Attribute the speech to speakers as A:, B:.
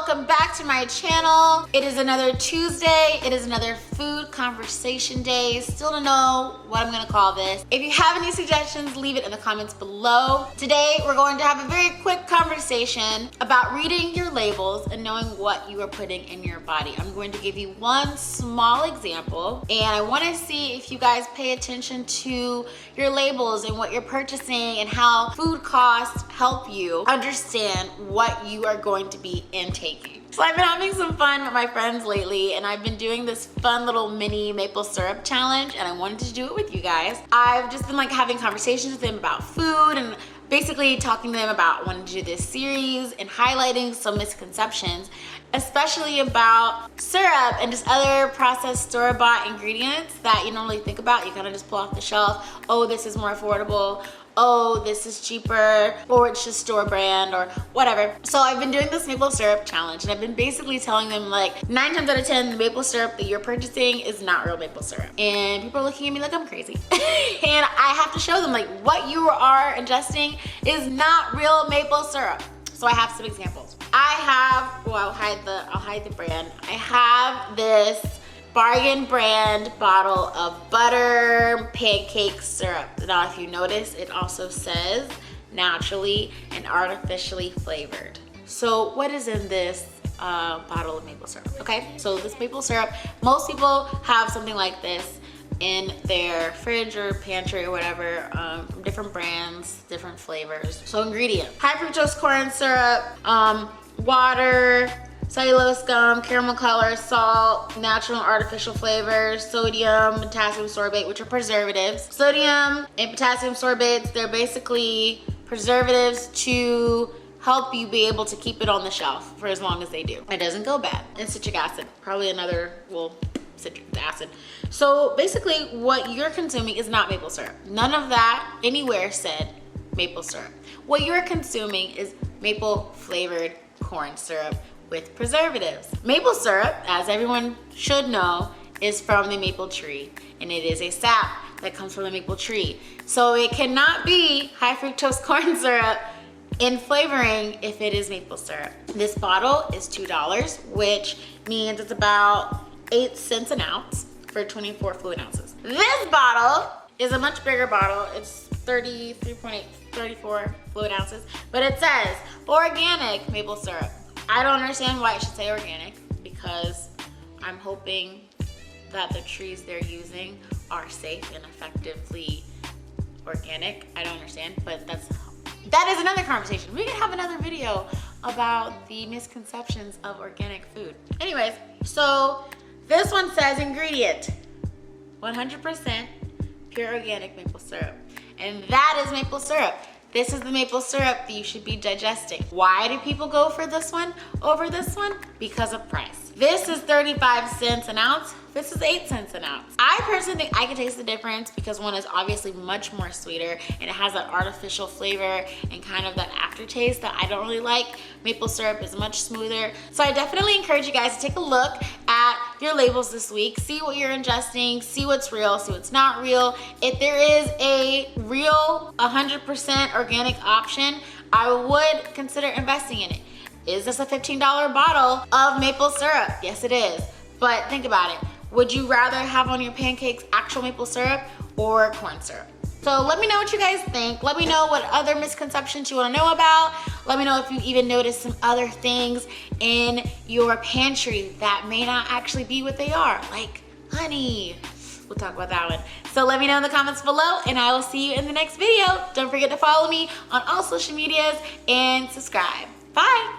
A: welcome back to my channel. It is another Tuesday. It is another food conversation day. Still don't know what I'm gonna call this. If you have any suggestions, leave it in the comments below. Today, we're going to have a very quick conversation about reading your labels and knowing what you are putting in your body. I'm going to give you one small example, and I wanna see if you guys pay attention to your labels and what you're purchasing and how food costs help you understand what you are going to be intaking. So I've been having some fun with my friends lately, and I've been doing this fun little mini maple syrup challenge, and I wanted to do it with you guys. I've just been like having conversations with them about food and basically talking to them about wanting to do this series and highlighting some misconceptions, especially about syrup and just other processed store-bought ingredients that you normally think about. You kind of just pull off the shelf. Oh, this is more affordable. Oh, this is cheaper, or it's just store brand or whatever. So I've been doing this maple syrup challenge, and I've been basically telling them like 9 times out of 10, the maple syrup that you're purchasing is not real maple syrup. And people are looking at me like I'm crazy. And I have to show them like what you are ingesting is not real maple syrup. So I have some examples. I have, well, I'll hide the brand. I have this bargain brand bottle of butter pancake syrup. Now, if you notice, it also says naturally and artificially flavored. So what is in this bottle of maple syrup? Okay, so this maple syrup, most people have something like this in their fridge or pantry or whatever, from different brands, different flavors. So ingredients: high fructose corn syrup, water, cellulose gum, caramel color, salt, natural and artificial flavors, sodium, potassium sorbate, which are preservatives. Sodium and potassium sorbates, they're basically preservatives to help you be able to keep it on the shelf for as long as they do. It doesn't go bad. And citric acid, probably another, well, citric acid. So basically what you're consuming is not maple syrup. None of that anywhere said maple syrup. What you're consuming is maple flavored corn syrup with preservatives. Maple syrup, as everyone should know, is from the maple tree, and it is a sap that comes from the maple tree. So it cannot be high fructose corn syrup in flavoring if it is maple syrup. This bottle is $2, which means it's about 8 cents an ounce for 24 fluid ounces. This bottle is a much bigger bottle. It's 34 fluid ounces, but it says organic maple syrup. I don't understand why it should say organic, because I'm hoping that the trees they're using are safe and effectively organic. I don't understand, but that is another conversation. We can have another video about the misconceptions of organic food. Anyways, so this one says ingredient, 100% pure organic maple syrup. And that is maple syrup. This is the maple syrup that you should be digesting. Why do people go for this one over this one? Because of price. This is 35 cents an ounce. This is 8 cents an ounce. I personally think I can taste the difference because one is obviously much more sweeter and it has that artificial flavor and kind of that aftertaste that I don't really like. Maple syrup is much smoother. So I definitely encourage you guys to take a look at your labels this week. See what you're ingesting, see what's real, see what's not real. If there is a real 100% organic option, I would consider investing in it. Is this a $15 bottle of maple syrup? Yes, it is. But think about it. Would you rather have on your pancakes actual maple syrup or corn syrup? So let me know what you guys think. Let me know what other misconceptions you want to know about. Let me know if you even noticed some other things in your pantry that may not actually be what they are, like honey. We'll talk about that one. So let me know in the comments below, and I will see you in the next video. Don't forget to follow me on all social medias and subscribe. Bye.